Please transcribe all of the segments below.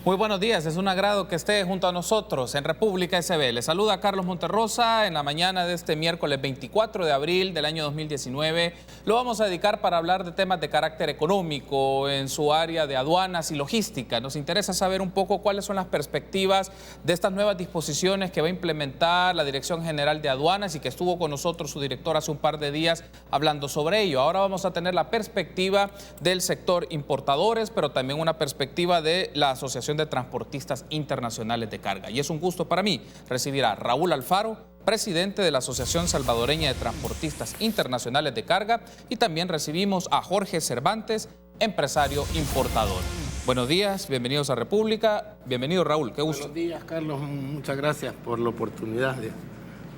Muy buenos días, es un agrado que esté junto a nosotros en República SB. Le saluda Carlos Monterrosa en la mañana de este miércoles 24 de abril del año 2019. Lo vamos a dedicar para hablar de temas de carácter económico en su área de aduanas y logística. Nos interesa saber un poco cuáles son las perspectivas de estas nuevas disposiciones que va a implementar la Dirección General de Aduanas y que estuvo con nosotros su director hace un par de días hablando sobre ello. Ahora vamos a tener la perspectiva del sector importadores, pero también una perspectiva de la Asociación de Transportistas Internacionales de Carga. Y es un gusto para mí recibir a Raúl Alfaro, presidente de la Asociación Salvadoreña de Transportistas Internacionales de Carga, y también recibimos a Jorge Cervantes, empresario importador. Buenos días, bienvenidos a República. Bienvenido, Raúl, qué gusto. Buenos días, Carlos. Muchas gracias por la oportunidad de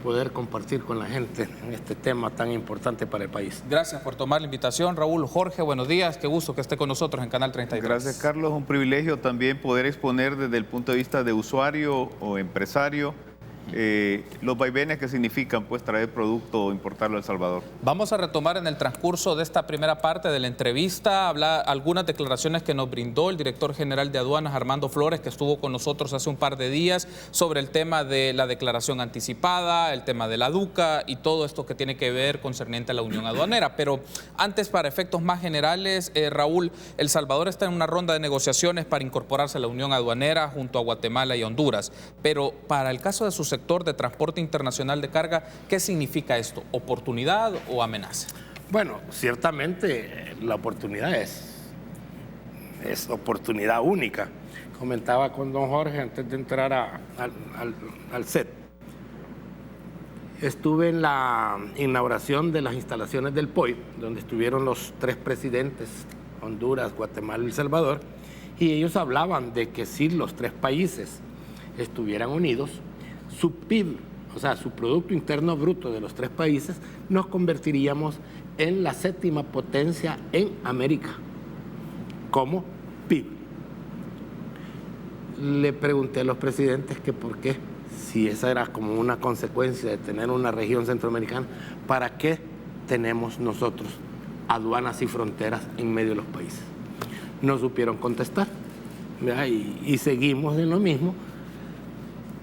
poder compartir con la gente en este tema tan importante para el país. Gracias por tomar la invitación, Raúl. Jorge, buenos días, qué gusto que esté con nosotros en Canal 33. Gracias, Carlos. Un privilegio también poder exponer desde el punto de vista de usuario o empresario los vaivenes que significan pues traer producto o importarlo a El Salvador. Vamos a retomar en el transcurso de esta primera parte de la entrevista algunas declaraciones que nos brindó el director general de aduanas, Armando Flores, que estuvo con nosotros hace un par de días sobre el tema de la declaración anticipada, el tema de la DUCA y todo esto que tiene que ver concerniente a la Unión Aduanera. Pero antes, para efectos más generales, Raúl, El Salvador está en una ronda de negociaciones para incorporarse a la Unión Aduanera junto a Guatemala y Honduras. Pero para el caso de su sector de transporte internacional de carga, ¿qué significa esto? ¿Oportunidad o amenaza? Bueno, ciertamente la oportunidad es oportunidad única. Comentaba con don Jorge antes de entrar al set. Estuve en la inauguración de las instalaciones del POI, donde estuvieron los tres presidentes, Honduras, Guatemala y El Salvador, y ellos hablaban de que si los tres países estuvieran unidos, su PIB, o sea, su Producto Interno Bruto de los tres países, nos convertiríamos en la séptima potencia en América, como PIB. Le pregunté a los presidentes que por qué, si esa era como una consecuencia de tener una región centroamericana, ¿para qué tenemos nosotros aduanas y fronteras en medio de los países? No supieron contestar, y seguimos en lo mismo,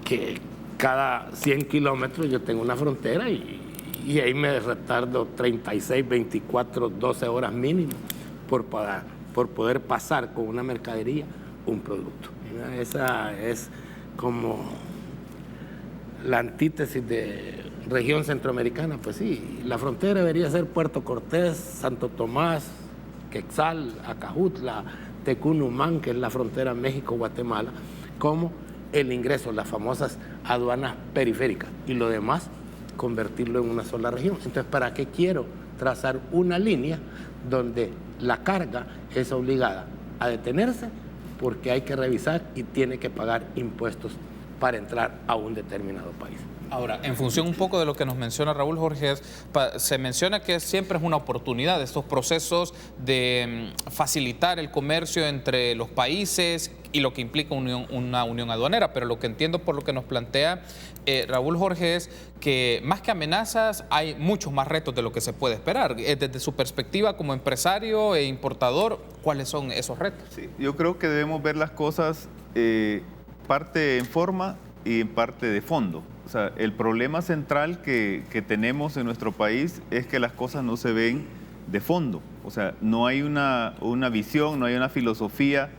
que cada 100 kilómetros yo tengo una frontera y ahí me retardo 36, 24, 12 horas mínimo por poder pasar con una mercadería un producto. Esa es como la antítesis de región centroamericana. Pues sí, la frontera debería ser Puerto Cortés, Santo Tomás, Quetzal, Acajutla, Tecunumán, que es la frontera México-Guatemala, como el ingreso, las famosas aduanas periféricas, y lo demás convertirlo en una sola región. Entonces, ¿para qué quiero trazar una línea donde la carga es obligada a detenerse porque hay que revisar y tiene que pagar impuestos para entrar a un determinado país? Ahora, en función un poco de lo que nos menciona Raúl Jorge, se menciona que siempre es una oportunidad estos procesos de facilitar el comercio entre los países y lo que implica una unión aduanera, pero lo que entiendo por lo que nos plantea Raúl Jorge es que más que amenazas hay muchos más retos de lo que se puede esperar. Desde su perspectiva como empresario e importador, ¿cuáles son esos retos? Sí, yo creo que debemos ver las cosas parte en forma y en parte de fondo. O sea, el problema central que tenemos en nuestro país es que las cosas no se ven de fondo. O sea, no hay una visión, no hay una filosofía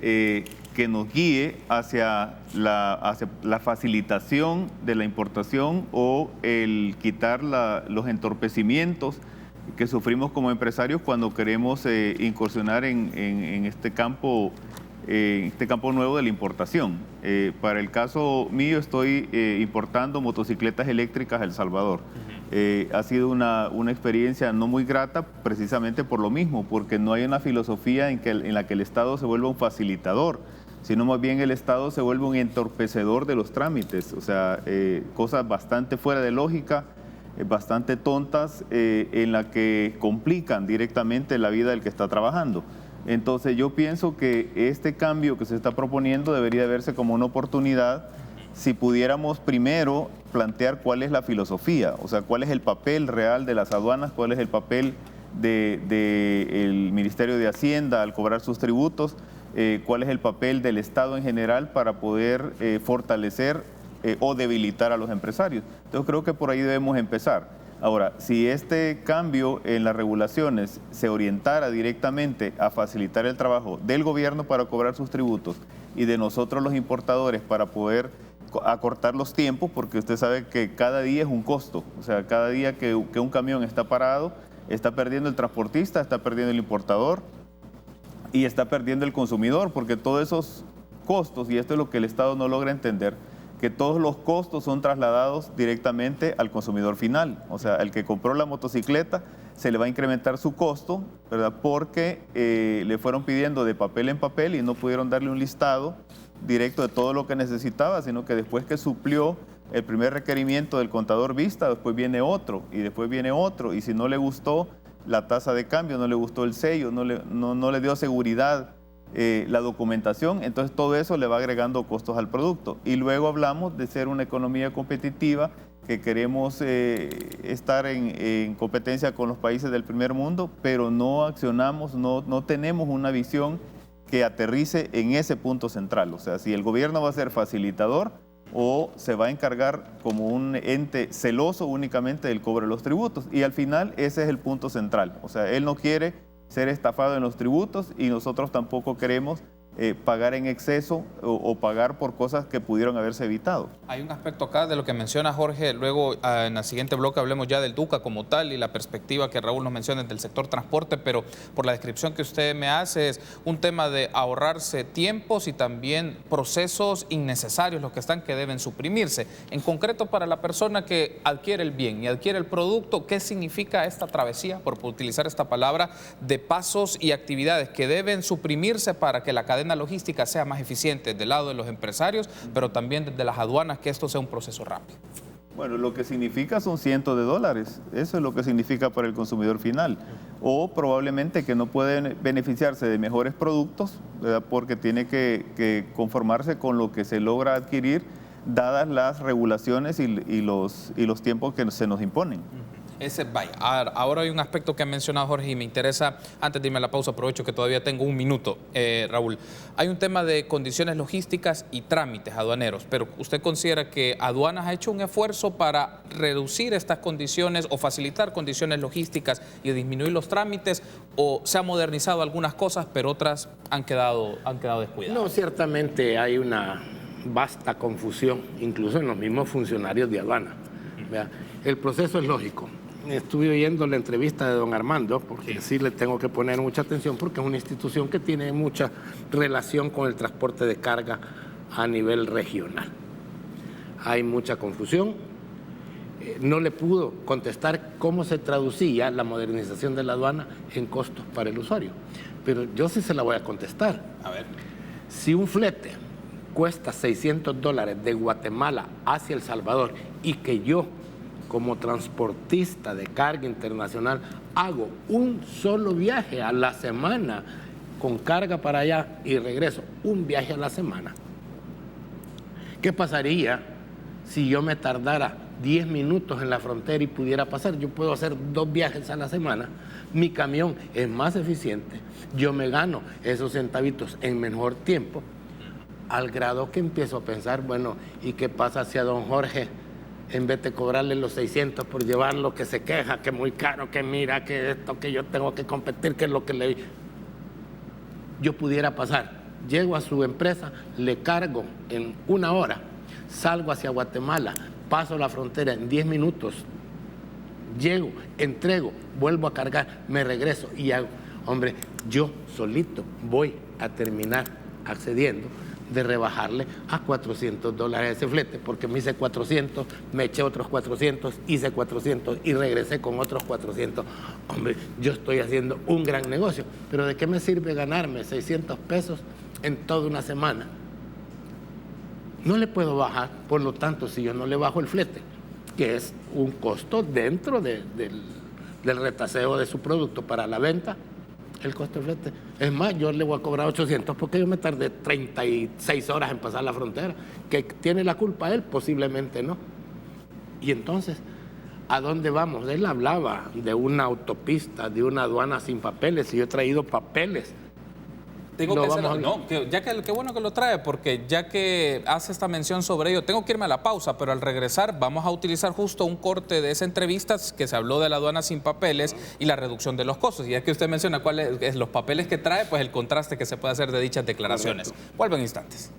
que nos guíe hacia la facilitación de la importación o el quitar los entorpecimientos que sufrimos como empresarios cuando queremos incursionar en este campo nuevo de la importación. Para el caso mío, estoy importando motocicletas eléctricas a El Salvador. Ha sido una experiencia no muy grata precisamente por lo mismo, porque no hay una filosofía en la que el Estado se vuelva un facilitador, sino más bien el Estado se vuelve un entorpecedor de los trámites. O sea, cosas bastante fuera de lógica, bastante tontas, en la que complican directamente la vida del que está trabajando. Entonces yo pienso que este cambio que se está proponiendo debería verse como una oportunidad si pudiéramos primero plantear cuál es la filosofía, o sea, cuál es el papel real de las aduanas, cuál es el papel del Ministerio de Hacienda al cobrar sus tributos, cuál es el papel del Estado en general para poder fortalecer o debilitar a los empresarios. Entonces creo que por ahí debemos empezar. Ahora, si este cambio en las regulaciones se orientara directamente a facilitar el trabajo del gobierno para cobrar sus tributos y de nosotros los importadores para poder acortar los tiempos, porque usted sabe que cada día es un costo, o sea, cada día que un camión está parado, está perdiendo el transportista, está perdiendo el importador y está perdiendo el consumidor, porque todos esos costos, y esto es lo que el Estado no logra entender, que todos los costos son trasladados directamente al consumidor final. O sea, el que compró la motocicleta se le va a incrementar su costo, ¿verdad? Porque le fueron pidiendo de papel en papel y no pudieron darle un listado directo de todo lo que necesitaba, sino que después que suplió el primer requerimiento del contador vista, después viene otro y después viene otro, y si no le gustó la tasa de cambio, no le gustó el sello, no le dio seguridad la documentación, entonces todo eso le va agregando costos al producto. Y luego hablamos de ser una economía competitiva, que queremos estar en competencia con los países del primer mundo, pero no accionamos, no tenemos una visión que aterrice en ese punto central. O sea, si el gobierno va a ser facilitador o se va a encargar como un ente celoso únicamente del cobro de los tributos. Y al final ese es el punto central. O sea, él no quiere ser estafado en los tributos y nosotros tampoco queremos pagar en exceso o pagar por cosas que pudieron haberse evitado. Hay un aspecto acá de lo que menciona Jorge, luego en el siguiente bloque hablemos ya del DUCA como tal y la perspectiva que Raúl nos menciona del sector transporte, pero por la descripción que usted me hace es un tema de ahorrarse tiempos y también procesos innecesarios, los que están que deben suprimirse. En concreto, para la persona que adquiere el bien y adquiere el producto, ¿qué significa esta travesía, por utilizar esta palabra, de pasos y actividades que deben suprimirse para que la cadena logística sea más eficiente del lado de los empresarios, pero también desde las aduanas, que esto sea un proceso rápido? Bueno, lo que significa son cientos de dólares, eso es lo que significa para el consumidor final, o probablemente que no puede beneficiarse de mejores productos, ¿verdad? Porque tiene que conformarse con lo que se logra adquirir, dadas las regulaciones y los tiempos que se nos imponen. Vaya, ahora hay un aspecto que ha mencionado Jorge y me interesa, antes de irme a la pausa, aprovecho que todavía tengo un minuto, Raúl. Hay un tema de condiciones logísticas y trámites aduaneros, pero ¿usted considera que aduanas ha hecho un esfuerzo para reducir estas condiciones o facilitar condiciones logísticas y disminuir los trámites, o se han modernizado algunas cosas, pero otras han quedado descuidadas? No, ciertamente hay una vasta confusión, incluso en los mismos funcionarios de aduana. ¿Vea? El proceso es lógico. Estuve oyendo la entrevista de don Armando, porque sí le tengo que poner mucha atención, porque es una institución que tiene mucha relación con el transporte de carga a nivel regional. Hay mucha confusión. No le pudo contestar cómo se traducía la modernización de la aduana en costos para el usuario. Pero yo sí se la voy a contestar. A ver. Si un flete cuesta $600 de Guatemala hacia El Salvador y que yo, como transportista de carga internacional, hago un solo viaje a la semana con carga para allá y regreso, un viaje a la semana, ¿qué pasaría si yo me tardara 10 minutos en la frontera y pudiera pasar? Yo puedo hacer 2 viajes a la semana, mi camión es más eficiente, yo me gano esos centavitos en mejor tiempo, al grado que empiezo a pensar, bueno, ¿y qué pasa si a don Jorge, en vez de cobrarle los 600 por llevarlo, que se queja, que es muy caro, que mira, que esto, que yo tengo que competir, que es lo que le... Yo pudiera pasar, llego a su empresa, le cargo en 1 hora, salgo hacia Guatemala, paso la frontera en 10 minutos, llego, entrego, vuelvo a cargar, me regreso y hago... Hombre, yo solito voy a terminar accediendo de rebajarle a $400 ese flete, porque me hice 400, me eché otros 400, hice 400 y regresé con otros 400. Hombre, yo estoy haciendo un gran negocio, pero ¿de qué me sirve ganarme 600 pesos en toda una semana? No le puedo bajar, por lo tanto, si yo no le bajo el flete, que es un costo dentro del retaseo de su producto para la venta, el costo del flete. Es más, yo le voy a cobrar 800 porque yo me tardé 36 horas en pasar la frontera. ¿Que tiene la culpa él? Posiblemente no. Y entonces, ¿a dónde vamos? Él hablaba de una autopista, de una aduana sin papeles, y yo he traído papeles Tengo que hacer, no, qué bueno que lo trae, porque ya que hace esta mención sobre ello, tengo que irme a la pausa, pero al regresar vamos a utilizar justo un corte de esa entrevista que se habló de la aduana sin papeles y la reducción de los costos. Y ya que usted menciona cuáles son los papeles que trae, pues el contraste que se puede hacer de dichas declaraciones. Correcto. Vuelvo en instantes.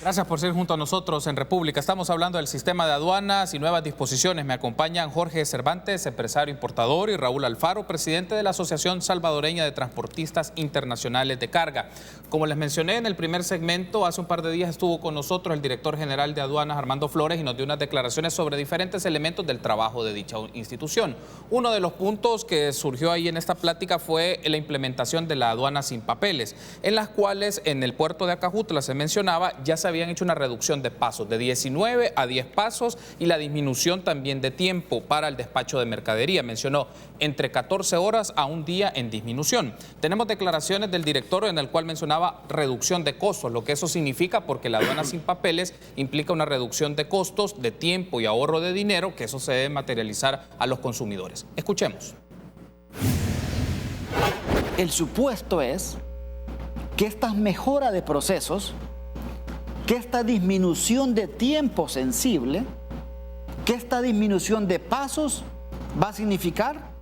Gracias por ser junto a nosotros en República. Estamos hablando del sistema de aduanas y nuevas disposiciones. Me acompañan Jorge Cervantes, empresario importador, y Raúl Alfaro, presidente de la Asociación Salvadoreña de Transportistas Internacionales de Carga. Como les mencioné en el primer segmento, hace un par de días estuvo con nosotros el director general de aduanas, Armando Flores, y nos dio unas declaraciones sobre diferentes elementos del trabajo de dicha institución. Uno de los puntos que surgió ahí en esta plática fue la implementación de la aduana sin papeles, en las cuales en el puerto de Acajutla se mencionaba, ya se habían hecho una reducción de pasos de 19 a 10 pasos y la disminución también de tiempo para el despacho de mercadería. Mencionó entre 14 horas a un día en disminución. Tenemos declaraciones del director en el cual mencionaba reducción de costos, lo que eso significa, porque la aduana sin papeles implica una reducción de costos, de tiempo y ahorro de dinero, que eso se debe materializar a los consumidores. Escuchemos. El supuesto es que esta mejora de procesos, que esta disminución de tiempo sensible, que esta disminución de pasos va a significar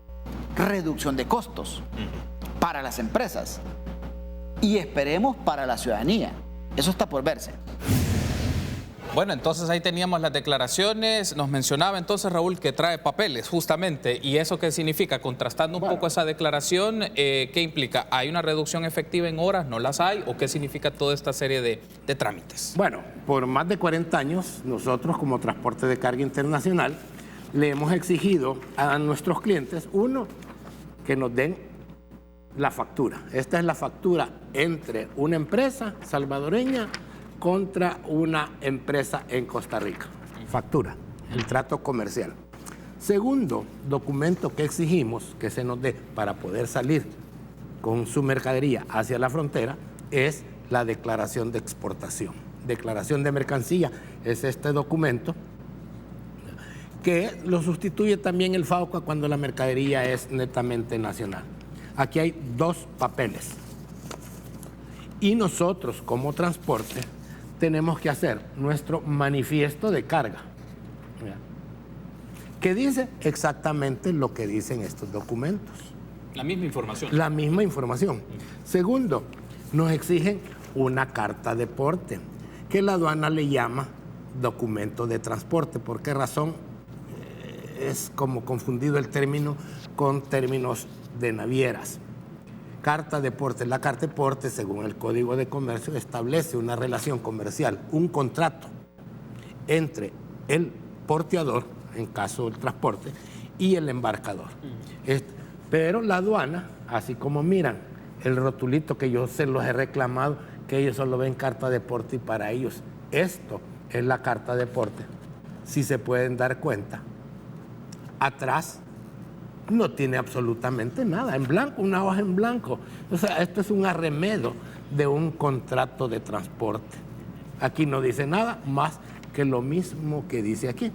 reducción de costos para las empresas y esperemos para la ciudadanía. Eso está por verse. Bueno, entonces ahí teníamos las declaraciones. Nos mencionaba entonces Raúl que trae papeles, justamente. ¿Y eso qué significa? Contrastando un poco esa declaración, ¿qué implica? ¿Hay una reducción efectiva en horas? ¿No las hay? ¿O qué significa toda esta serie de trámites? Bueno, por más de 40 años, nosotros como Transporte de Carga Internacional le hemos exigido a nuestros clientes, uno, que nos den la factura. Esta es la factura entre una empresa salvadoreña contra una empresa en Costa Rica. Factura, el trato comercial. Segundo documento que exigimos que se nos dé para poder salir con su mercadería hacia la frontera es la declaración de exportación. Declaración de mercancía es este documento que lo sustituye también el FAUCA cuando la mercadería es netamente nacional. Aquí hay dos papeles. Y nosotros como transporte tenemos que hacer nuestro manifiesto de carga, que dice exactamente lo que dicen estos documentos. La misma información. La misma información. Segundo, nos exigen una carta de porte, que la aduana le llama documento de transporte. ¿Por qué razón? Es como confundido el término con términos de navieras. Carta de porte. La carta de porte, según el Código de Comercio, establece una relación comercial, un contrato entre el porteador, en caso del transporte, y el embarcador. Pero la aduana, así como miran el rotulito que yo se los he reclamado, que ellos solo ven carta de porte y para ellos esto es la carta de porte. Si se pueden dar cuenta, atrás no tiene absolutamente nada, en blanco, una hoja en blanco. O sea, esto es un arremedo de un contrato de transporte. Aquí no dice nada más que lo mismo que dice aquí.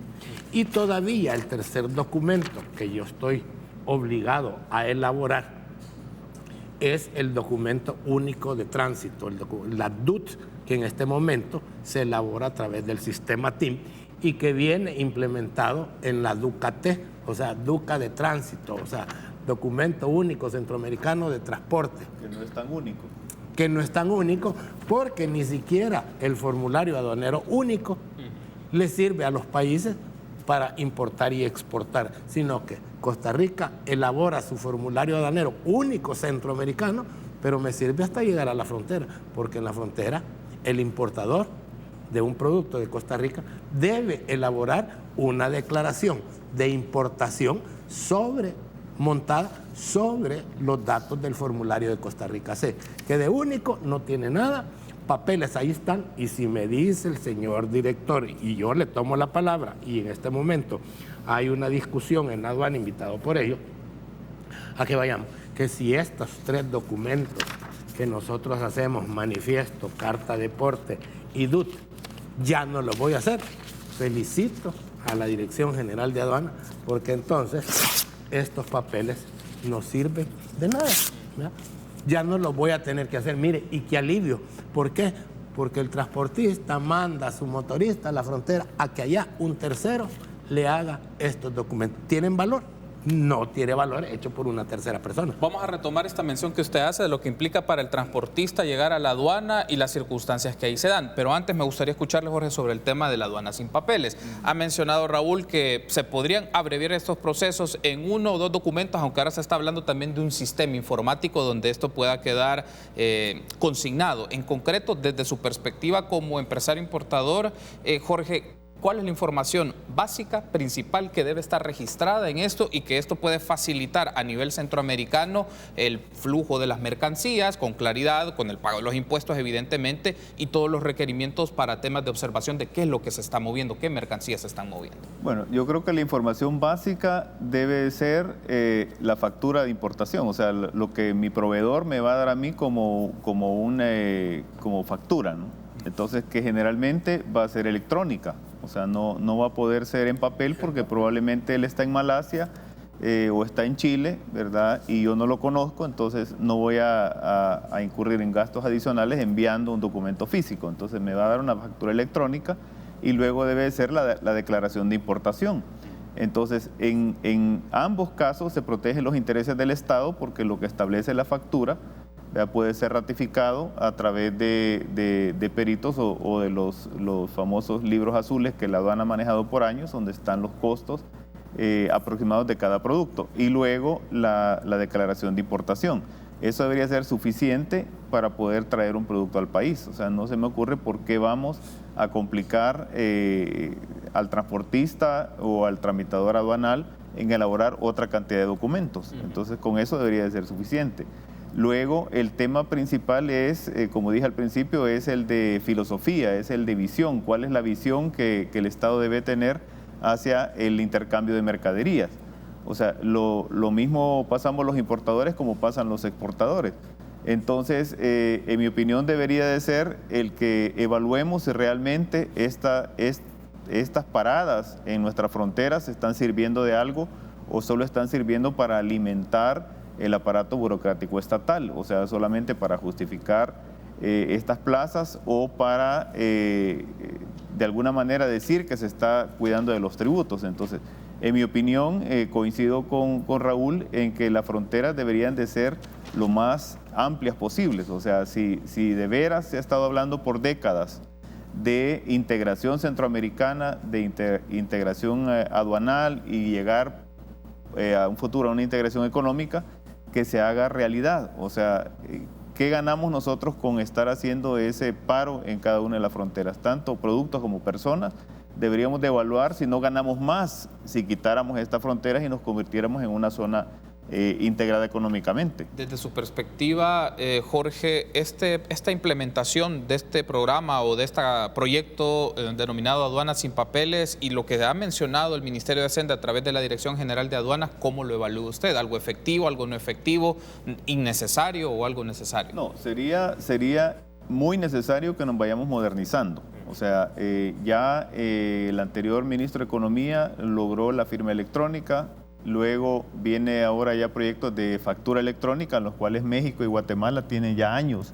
Y todavía el tercer documento que yo estoy obligado a elaborar es el documento único de tránsito, la DUT, que en este momento se elabora a través del sistema TIM y que viene implementado en la DUCA-T, o sea, DUCA de tránsito, o sea, documento único centroamericano de transporte. Que no es tan único. Que no es tan único porque ni siquiera el formulario aduanero único le sirve a los países para importar y exportar, sino que Costa Rica elabora su formulario aduanero único centroamericano, pero me sirve hasta llegar a la frontera, porque en la frontera el importador de un producto de Costa Rica debe elaborar una declaración de importación montada sobre los datos del formulario de Costa Rica C, que de único no tiene nada, papeles ahí están, y si me dice el señor director y yo le tomo la palabra y en este momento hay una discusión en la aduana invitado por ellos, a que vayamos, que si estos 3 documentos que nosotros hacemos, manifiesto, carta de porte y DUT, ya no lo voy a hacer, felicito a la Dirección General de Aduana, porque entonces estos papeles no sirven de nada, ¿verdad? Ya no lo voy a tener que hacer. Mire, y qué alivio. ¿Por qué? Porque el transportista manda a su motorista a la frontera a que allá un tercero le haga estos documentos. ¿Tienen valor? No tiene valor hecho por una tercera persona. Vamos a retomar esta mención que usted hace de lo que implica para el transportista llegar a la aduana y las circunstancias que ahí se dan. Pero antes me gustaría escucharle, Jorge, sobre el tema de la aduana sin papeles. Ha mencionado Raúl que se podrían abreviar estos procesos en 1 o 2 documentos, aunque ahora se está hablando también de un sistema informático donde esto pueda quedar consignado. En concreto, desde su perspectiva como empresario importador, Jorge, ¿cuál es la información básica, principal que debe estar registrada en esto y que esto puede facilitar a nivel centroamericano el flujo de las mercancías con claridad, con el pago de los impuestos evidentemente y todos los requerimientos para temas de observación de qué es lo que se está moviendo, qué mercancías se están moviendo? Bueno, yo creo que la información básica debe ser la factura de importación, o sea, lo que mi proveedor me va a dar a mí como factura, ¿no? Entonces, que generalmente va a ser electrónica. O sea, no va a poder ser en papel porque probablemente él está en Malasia o está en Chile, ¿verdad? Y yo no lo conozco, entonces no voy a incurrir en gastos adicionales enviando un documento físico. Entonces me va a dar una factura electrónica y luego debe ser la declaración de importación. Entonces, en ambos casos se protegen los intereses del Estado porque lo que establece la factura puede ser ratificado a través de peritos o de los famosos libros azules que la aduana ha manejado por años, donde están los costos aproximados de cada producto. Y luego la declaración de importación. Eso debería ser suficiente para poder traer un producto al país. O sea, no se me ocurre por qué vamos a complicar al transportista o al tramitador aduanal en elaborar otra cantidad de documentos. Entonces, con eso debería de ser suficiente. Luego, el tema principal es, como dije al principio, es el de filosofía, es el de visión. ¿Cuál es la visión que el Estado debe tener hacia el intercambio de mercaderías? O sea, lo mismo pasamos los importadores como pasan los exportadores. Entonces, en mi opinión, debería de ser el que evaluemos si realmente estas paradas en nuestras fronteras están sirviendo de algo o solo están sirviendo para alimentar el aparato burocrático estatal, o sea, solamente para justificar estas plazas o para, de alguna manera, decir que se está cuidando de los tributos. Entonces, en mi opinión, coincido con Raúl en que las fronteras deberían de ser lo más amplias posibles. O sea, si de veras se ha estado hablando por décadas de integración centroamericana, de integración aduanal y llegar a un futuro a una integración económica, que se haga realidad. O sea, ¿qué ganamos nosotros con estar haciendo ese paro en cada una de las fronteras? Tanto productos como personas. Deberíamos de evaluar si no ganamos más si quitáramos estas fronteras y nos convirtiéramos en una zona integrada económicamente. Desde su perspectiva, Jorge, esta implementación de este programa o de este proyecto denominado Aduanas sin Papeles y lo que ha mencionado el Ministerio de Hacienda a través de la Dirección General de Aduanas, ¿cómo lo evalúa usted? ¿Algo efectivo, algo no efectivo, innecesario o algo necesario? No, sería muy necesario que nos vayamos modernizando. O sea, ya el anterior ministro de Economía logró la firma electrónica. Luego viene ahora ya proyectos de factura electrónica, en los cuales México y Guatemala tienen ya años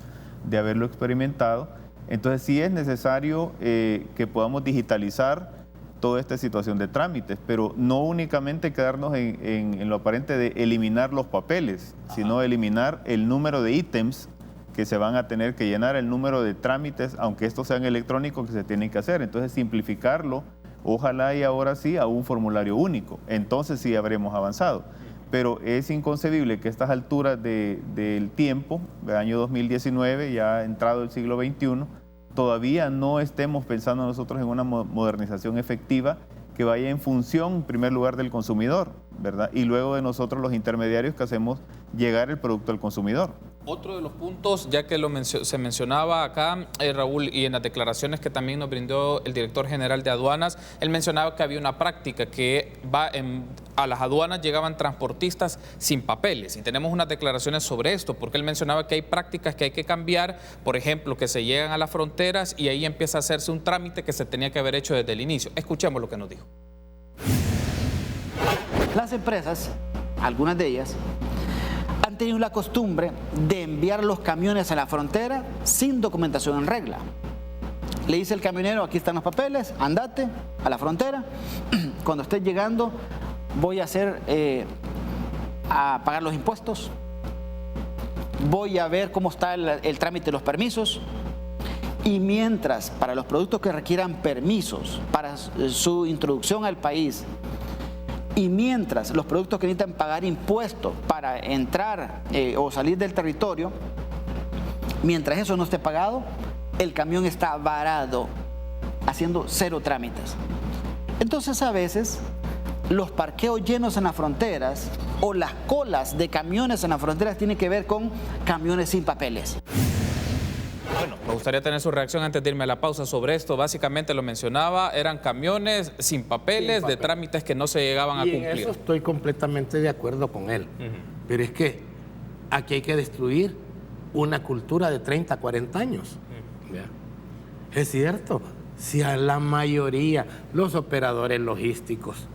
de haberlo experimentado. Entonces sí es necesario que podamos digitalizar toda esta situación de trámites, pero no únicamente quedarnos en lo aparente de eliminar los papeles, sino eliminar el número de ítems que se van a tener que llenar, el número de trámites, aunque estos sean electrónicos, que se tienen que hacer. Entonces simplificarlo. Ojalá y ahora sí a un formulario único, entonces sí habremos avanzado. Pero es inconcebible que a estas alturas del tiempo, del año 2019, ya entrado el siglo XXI, todavía no estemos pensando nosotros en una modernización efectiva que vaya en función, en primer lugar, del consumidor, ¿verdad? Y luego de nosotros los intermediarios que hacemos llegar el producto al consumidor. Otro de los puntos, ya que se mencionaba acá, Raúl, y en las declaraciones que también nos brindó el director general de aduanas, él mencionaba que había una práctica que a las aduanas llegaban transportistas sin papeles. Y tenemos unas declaraciones sobre esto, porque él mencionaba que hay prácticas que hay que cambiar, por ejemplo, que se llegan a las fronteras y ahí empieza a hacerse un trámite que se tenía que haber hecho desde el inicio. Escuchemos lo que nos dijo. Las empresas, algunas de ellas, han tenido la costumbre de enviar los camiones a la frontera sin documentación en regla. Le dice el camionero, aquí están los papeles, andate a la frontera. Cuando estés llegando, voy a pagar los impuestos. Voy a ver cómo está el trámite de los permisos. Y mientras, para los productos que requieran permisos para su introducción al país, y mientras los productos que necesitan pagar impuestos para entrar o salir del territorio, mientras eso no esté pagado, el camión está varado, haciendo 0 trámites. Entonces, a veces, los parqueos llenos en las fronteras o las colas de camiones en las fronteras tienen que ver con camiones sin papeles. Bueno, me gustaría tener su reacción antes de irme a la pausa sobre esto. Básicamente lo mencionaba, eran camiones sin papeles, de trámites que no se llegaban a cumplir. En eso estoy completamente de acuerdo con él. Pero es que aquí hay que destruir una cultura de 30, 40 años. Es cierto, si a la mayoría, los operadores logísticos,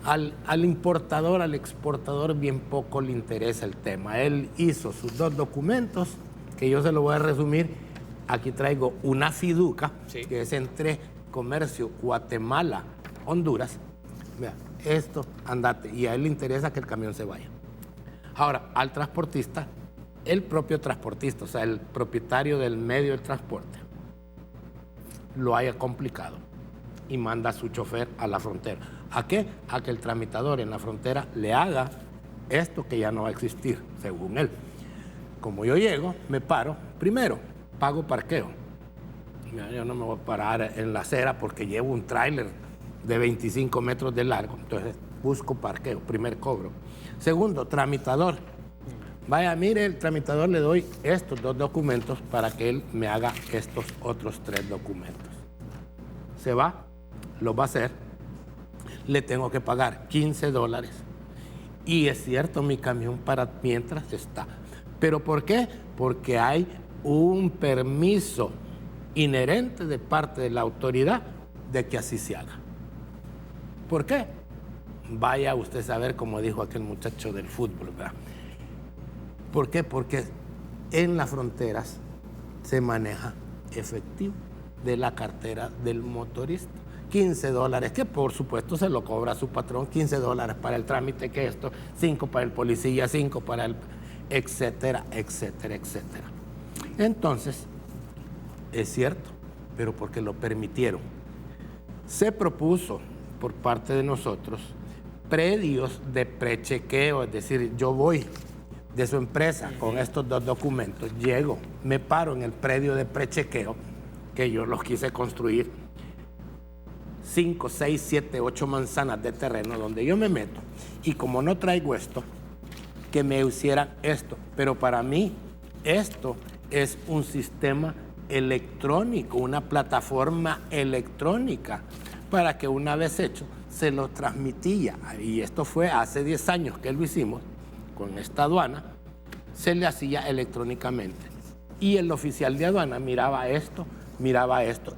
al importador, al exportador, bien poco le interesa el tema. Él hizo sus 2 documentos, que yo se lo voy a resumir. Aquí traigo una fiduca, que es entre Comercio Guatemala-Honduras. Vea, esto, andate. Y a él le interesa que el camión se vaya. Ahora, al transportista, el propio transportista, o sea, el propietario del medio de transporte, lo haya complicado y manda a su chofer a la frontera. ¿A qué? A que el tramitador en la frontera le haga esto que ya no va a existir, según él. Como yo llego, me paro, primero, pago parqueo. Yo no me voy a parar en la acera porque llevo un tráiler de 25 metros de largo, entonces busco parqueo, primer cobro. Segundo, tramitador. Vaya, mire, el tramitador le doy estos 2 documentos para que él me haga estos otros 3 documentos. Se va, lo va a hacer, le tengo que pagar $15. Y es cierto, mi camión para mientras está. ¿Pero por qué? Porque hay un permiso inherente de parte de la autoridad de que así se haga. ¿Por qué? Vaya usted a saber, como dijo aquel muchacho del fútbol, ¿verdad? ¿Por qué? Porque en las fronteras se maneja efectivo de la cartera del motorista. $15, que por supuesto se lo cobra su patrón, $15 para el trámite, que esto, 5 para el policía, 5 para el... etcétera, etcétera, etcétera. Entonces, es cierto, pero porque lo permitieron. Se propuso por parte de nosotros predios de prechequeo, es decir, yo voy de su empresa con estos 2 documentos, llego, me paro en el predio de prechequeo, que yo los quise construir, 5, 6, 7, 8 manzanas de terreno donde yo me meto, y como no traigo esto, que me hicieran esto, pero para mí esto es un sistema electrónico, una plataforma electrónica, para que una vez hecho se lo transmitía, y esto fue hace 10 años que lo hicimos con esta aduana, se le hacía electrónicamente, y el oficial de aduana miraba esto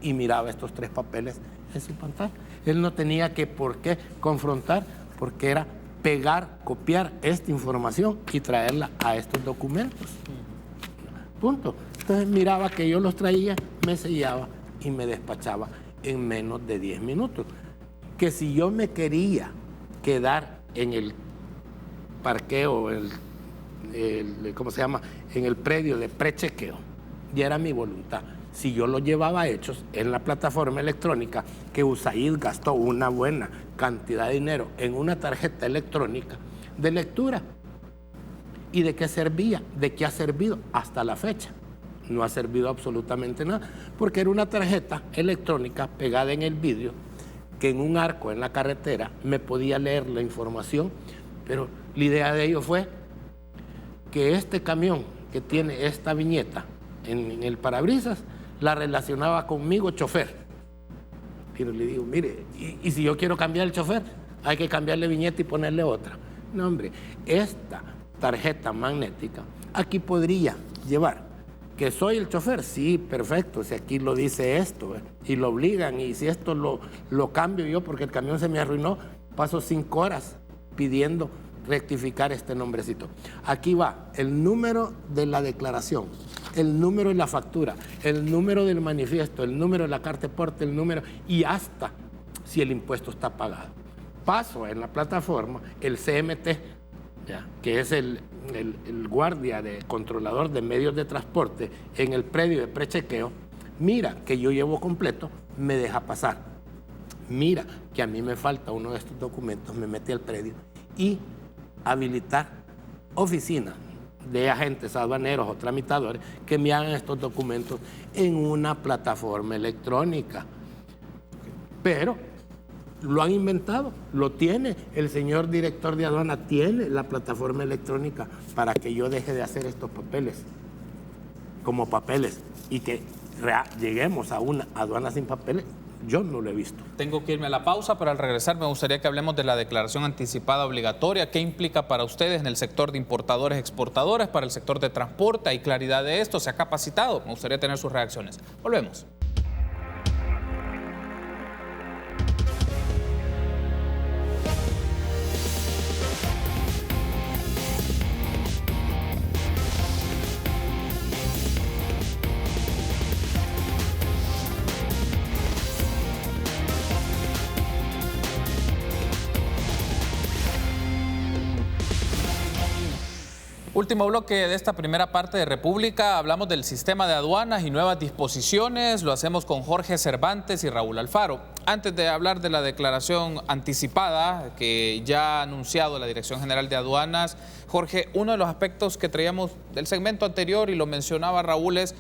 y miraba estos 3 papeles en su pantalla. Él no tenía por qué confrontar, porque era pegar, copiar esta información y traerla a estos documentos. Punto. Entonces miraba que yo los traía, me sellaba y me despachaba en menos de 10 minutos. Que si yo me quería quedar en el parqueo, ¿cómo se llama? En el predio de prechequeo, ya era mi voluntad. Si yo lo llevaba hechos en la plataforma electrónica, que USAID gastó una buena cantidad de dinero en una tarjeta electrónica de lectura. ¿Y de qué servía? ¿De qué ha servido hasta la fecha? No ha servido absolutamente nada, porque era una tarjeta electrónica pegada en el vidrio, que en un arco en la carretera me podía leer la información, pero la idea de ello fue que este camión que tiene esta viñeta en el parabrisas, la relacionaba conmigo, chofer. Pero le digo, mire, y si yo quiero cambiar el chofer, hay que cambiarle viñeta y ponerle otra. No, hombre, esta tarjeta magnética aquí podría llevar que soy el chofer. Sí, perfecto, si aquí lo dice esto, y lo obligan, y si esto lo cambio yo porque el camión se me arruinó, paso 5 horas pidiendo rectificar este nombrecito. Aquí va el número de la declaración, el número de la factura, el número del manifiesto, el número de la carta de porte, el número, y hasta si el impuesto está pagado. Paso en la plataforma, el CMT, ¿ya?, que es el guardia de controlador de medios de transporte en el predio de prechequeo, mira que yo llevo completo, me deja pasar. Mira que a mí me falta uno de estos documentos, me mete al predio y habilitar oficinas de agentes aduaneros o tramitadores que me hagan estos documentos en una plataforma electrónica. Pero lo han inventado, lo tiene el señor director de aduana, tiene la plataforma electrónica para que yo deje de hacer estos papeles como papeles y que lleguemos a una aduana sin papeles. Yo no lo he visto. Tengo que irme a la pausa, pero al regresar me gustaría que hablemos de la declaración anticipada obligatoria. ¿Qué implica para ustedes en el sector de importadores, exportadores, para el sector de transporte? ¿Hay claridad de esto? ¿Se ha capacitado? Me gustaría tener sus reacciones. Volvemos. Último bloque de esta primera parte de República. Hablamos del sistema de aduanas y nuevas disposiciones. Lo hacemos con Jorge Cervantes y Raúl Alfaro. Antes de hablar de la declaración anticipada que ya ha anunciado la Dirección General de Aduanas, Jorge, uno de los aspectos que traíamos del segmento anterior y lo mencionaba Raúl es,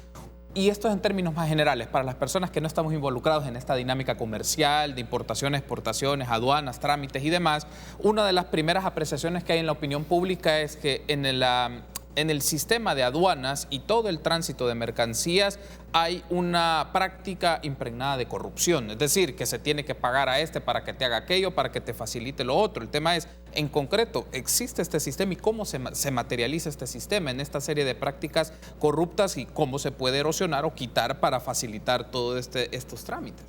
y esto es en términos más generales, para las personas que no estamos involucrados en esta dinámica comercial, de importaciones, exportaciones, aduanas, trámites y demás, una de las primeras apreciaciones que hay en la opinión pública es que en el sistema de aduanas y todo el tránsito de mercancías hay una práctica impregnada de corrupción. Es decir, que se tiene que pagar a este para que te haga aquello, para que te facilite lo otro. El tema es, en concreto, ¿existe este sistema y cómo se materializa este sistema en esta serie de prácticas corruptas y cómo se puede erosionar o quitar para facilitar todos estos trámites?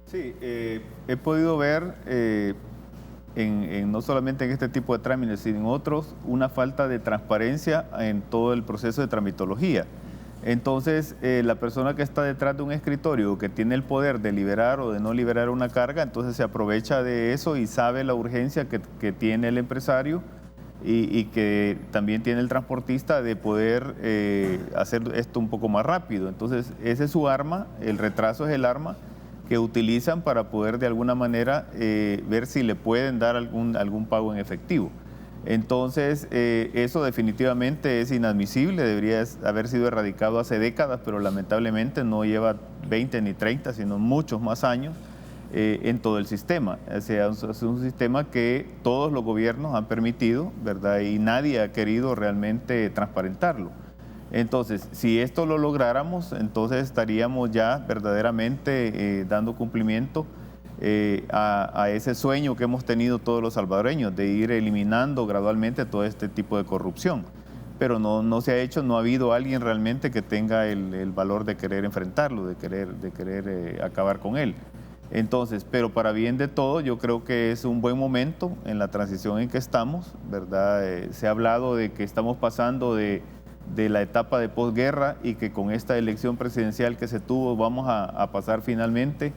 Sí, he podido ver no solamente en este tipo de trámites, sino en otros, una falta de transparencia en todo el proceso de tramitología. Entonces, la persona que está detrás de un escritorio, que tiene el poder de liberar o de no liberar una carga, entonces se aprovecha de eso y sabe la urgencia que tiene el empresario y que también tiene el transportista de poder hacer esto un poco más rápido. Entonces, ese es su arma, el retraso es el arma que utilizan para poder de alguna manera ver si le pueden dar algún pago en efectivo. Entonces, eso definitivamente es inadmisible, debería haber sido erradicado hace décadas, pero lamentablemente no lleva 20 ni 30, sino muchos más años en todo el sistema. O sea, es un sistema que todos los gobiernos han permitido, ¿verdad? Y nadie ha querido realmente transparentarlo. Entonces, si esto lo lográramos, entonces estaríamos ya verdaderamente dando cumplimiento a ese sueño que hemos tenido todos los salvadoreños de ir eliminando gradualmente todo este tipo de corrupción. Pero no se ha hecho, no ha habido alguien realmente que tenga el valor de querer enfrentarlo, de querer acabar con él. Entonces, pero para bien de todo, yo creo que es un buen momento en la transición en que estamos, ¿verdad? Se ha hablado de que estamos pasando de la etapa de posguerra y que con esta elección presidencial que se tuvo vamos a pasar finalmente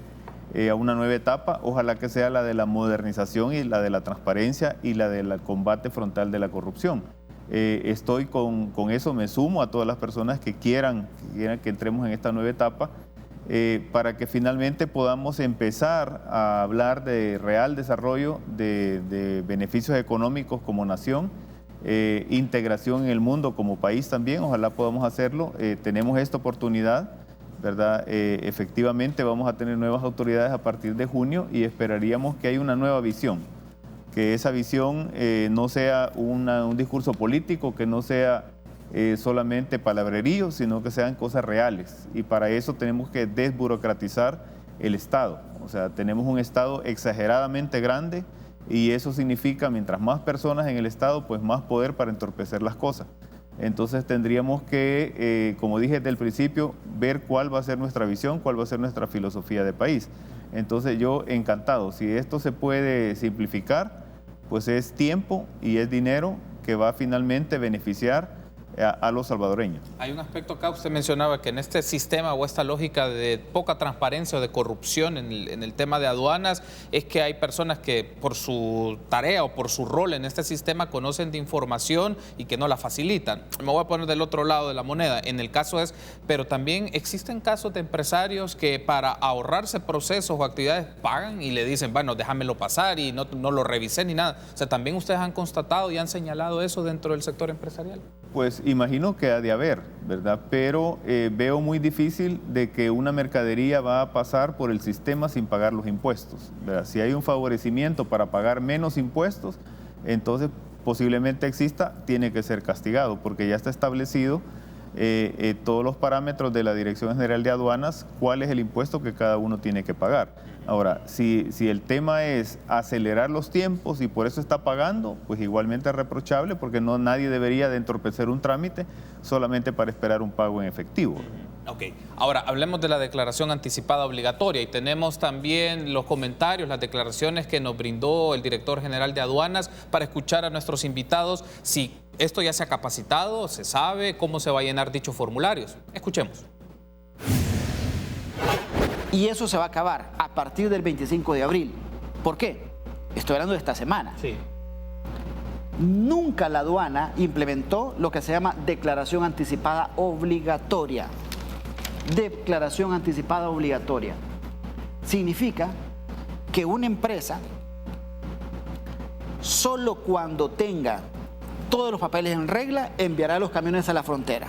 a una nueva etapa, ojalá que sea la de la modernización y la de la transparencia y la del combate frontal de la corrupción. Estoy con eso, me sumo a todas las personas que quieran que entremos en esta nueva etapa para que finalmente podamos empezar a hablar de real desarrollo, de beneficios económicos como nación, integración en el mundo como país también, ojalá podamos hacerlo. Tenemos esta oportunidad, ¿verdad? Efectivamente vamos a tener nuevas autoridades a partir de junio y esperaríamos que haya una nueva visión, que esa visión no sea un discurso político, que no sea solamente palabrerío, sino que sean cosas reales. Y para eso tenemos que desburocratizar el Estado. O sea, tenemos un Estado exageradamente grande y eso significa, mientras más personas en el Estado, pues más poder para entorpecer las cosas. Entonces tendríamos que, como dije desde el principio, ver cuál va a ser nuestra visión, cuál va a ser nuestra filosofía de país. Entonces yo encantado, si esto se puede simplificar, pues es tiempo y es dinero que va a finalmente beneficiar a los salvadoreños. Hay un aspecto acá, usted mencionaba que en este sistema o esta lógica de poca transparencia o de corrupción en el tema de aduanas, es que hay personas que por su tarea o por su rol en este sistema conocen de información y que no la facilitan. Me voy a poner del otro lado de la moneda. En el caso es, pero también existen casos de empresarios que para ahorrarse procesos o actividades pagan y le dicen, bueno, déjamelo pasar y no lo revisé ni nada. O sea, también ustedes han constatado y han señalado eso dentro del sector empresarial. Pues imagino que ha de haber, ¿verdad? Pero veo muy difícil de que una mercadería va a pasar por el sistema sin pagar los impuestos, ¿verdad? Si hay un favorecimiento para pagar menos impuestos, entonces posiblemente exista, tiene que ser castigado, porque ya está establecido todos los parámetros de la Dirección General de Aduanas, cuál es el impuesto que cada uno tiene que pagar. Ahora, si el tema es acelerar los tiempos y por eso está pagando, pues igualmente es reprochable, porque nadie debería de entorpecer un trámite solamente para esperar un pago en efectivo. Ok, ahora hablemos de la declaración anticipada obligatoria y tenemos también los comentarios, las declaraciones que nos brindó el director general de aduanas para escuchar a nuestros invitados si esto ya se ha capacitado, se sabe cómo se va a llenar dichos formularios. Escuchemos. Y eso se va a acabar a partir del 25 de abril. ¿Por qué? Estoy hablando de esta semana. Sí. Nunca la aduana implementó lo que se llama declaración anticipada obligatoria. Declaración anticipada obligatoria. Significa que una empresa, solo cuando tenga todos los papeles en regla, enviará los camiones a la frontera.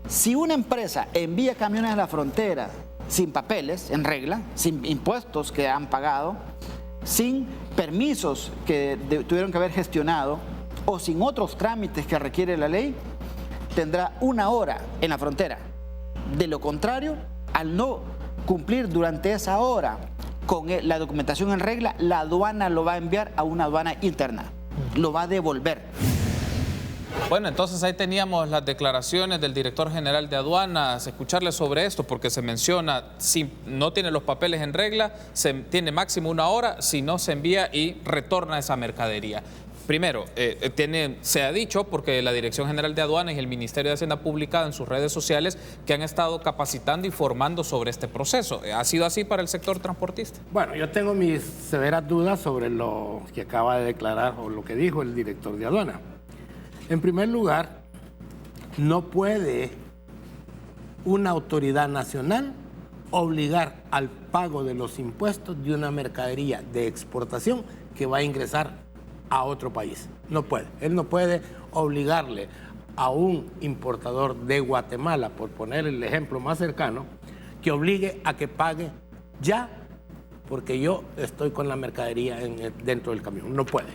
Si una empresa envía camiones a la frontera sin papeles en regla, sin impuestos que han pagado, sin permisos que tuvieron que haber gestionado o sin otros trámites que requiere la ley, tendrá 1 hora en la frontera. De lo contrario, al no cumplir durante esa hora con la documentación en regla, la aduana lo va a enviar a una aduana interna, lo va a devolver. Bueno, entonces ahí teníamos las declaraciones del director general de aduanas, escucharle sobre esto, porque se menciona, si no tiene los papeles en regla, se tiene máximo 1 hora, si no se envía y retorna esa mercadería. Primero, se ha dicho, porque la Dirección General de Aduanas y el Ministerio de Hacienda ha publicado en sus redes sociales que han estado capacitando y formando sobre este proceso. ¿Ha sido así para el sector transportista? Bueno, yo tengo mis severas dudas sobre lo que acaba de declarar o lo que dijo el director de aduana. En primer lugar, no puede una autoridad nacional obligar al pago de los impuestos de una mercadería de exportación que va a ingresar a otro país. No puede. Él no puede obligarle a un importador de Guatemala, por poner el ejemplo más cercano, que obligue a que pague ya, porque yo estoy con la mercadería dentro del camión. No puede.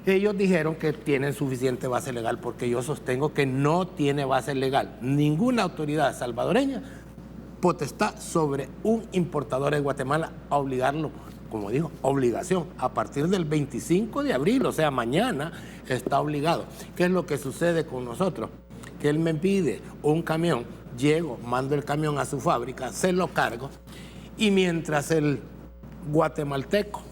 Ellos dijeron que tienen suficiente base legal, porque yo sostengo que no tiene base legal. Ninguna autoridad salvadoreña potestad sobre un importador de Guatemala a obligarlo, como digo, obligación. A partir del 25 de abril, o sea, mañana, está obligado. ¿Qué es lo que sucede con nosotros? Que él me pide un camión, llego, mando el camión a su fábrica, se lo cargo, y mientras el guatemalteco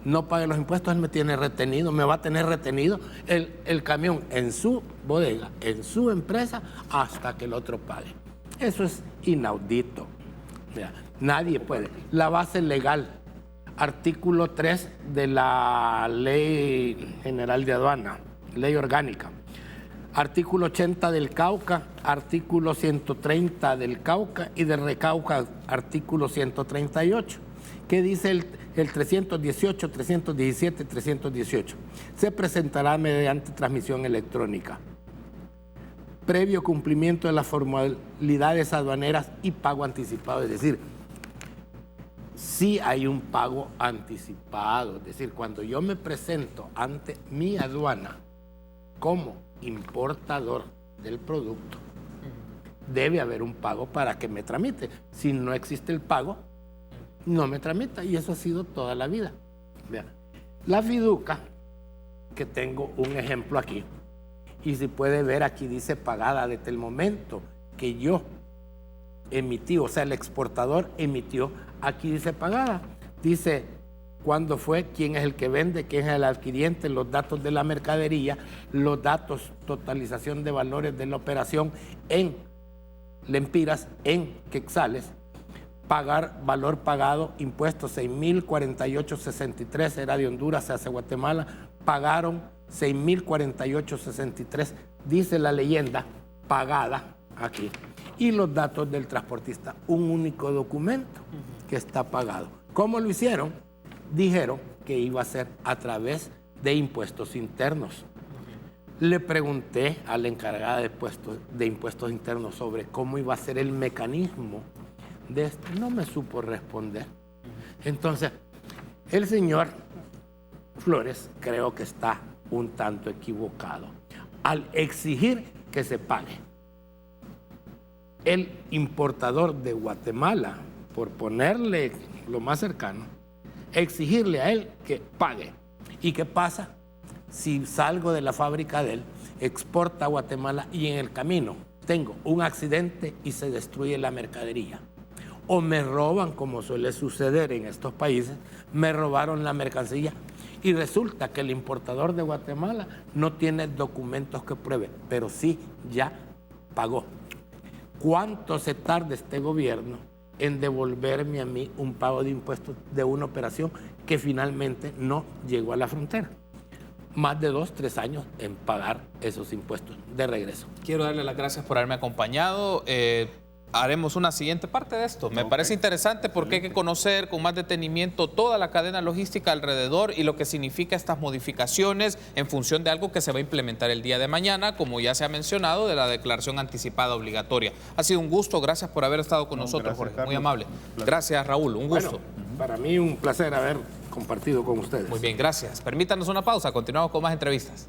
no pague los impuestos, él me tiene retenido, me va a tener retenido el camión en su bodega, en su empresa, hasta que el otro pague. Eso es inaudito. O sea, nadie puede. La base legal, artículo 3 de la Ley General de Aduana, Ley Orgánica. Artículo 80 del Cauca, artículo 130 del Cauca y del Recauca, artículo 138. ¿Qué dice el 318, 317, 318? Se presentará mediante transmisión electrónica, previo cumplimiento de las formalidades aduaneras y pago anticipado. Es decir, sí hay un pago anticipado. Es decir, cuando yo me presento ante mi aduana como importador del producto, debe haber un pago para que me tramite. Si no existe el pago, no me tramita, y eso ha sido toda la vida. Vean, la fiducia, que tengo un ejemplo aquí, y si puede ver, aquí dice pagada desde el momento que yo emití, o sea, el exportador emitió, aquí dice pagada, dice cuándo fue, quién es el que vende, quién es el adquiriente, los datos de la mercadería, los datos, totalización de valores de la operación en lempiras, en quetzales, pagar, valor pagado, impuestos 6.048.63, era de Honduras hacia Guatemala, pagaron 6.048.63, dice la leyenda, pagada aquí. Y los datos del transportista, un único documento que está pagado. ¿Cómo lo hicieron? Dijeron que iba a ser a través de impuestos internos. Le pregunté a la encargada de impuestos internos sobre cómo iba a ser el mecanismo de esto. No me supo responder. Entonces, el señor Flores creo que está un tanto equivocado al exigir que se pague. El importador de Guatemala, por ponerle lo más cercano, exigirle a él que pague. ¿Y qué pasa si salgo de la fábrica de él, exporta a Guatemala y en el camino tengo un accidente y se destruye la mercadería? O me roban, como suele suceder en estos países, me robaron la mercancía y resulta que el importador de Guatemala no tiene documentos que prueben, pero sí ya pagó. ¿Cuánto se tarda este gobierno en devolverme a mí un pago de impuestos de una operación que finalmente no llegó a la frontera? Más de 2, 3 años en pagar esos impuestos de regreso. Quiero darle las gracias por haberme acompañado. Haremos una siguiente parte de esto. Me parece interesante porque hay que conocer con más detenimiento toda la cadena logística alrededor y lo que significa estas modificaciones en función de algo que se va a implementar el día de mañana, como ya se ha mencionado, de la declaración anticipada obligatoria. Ha sido un gusto, gracias por haber estado con nosotros, gracias, Jorge, Carlos. muy amable. Gracias, Raúl, un gusto. Bueno, para mí un placer haber compartido con ustedes. Muy bien, gracias. Permítanos una pausa, continuamos con más entrevistas.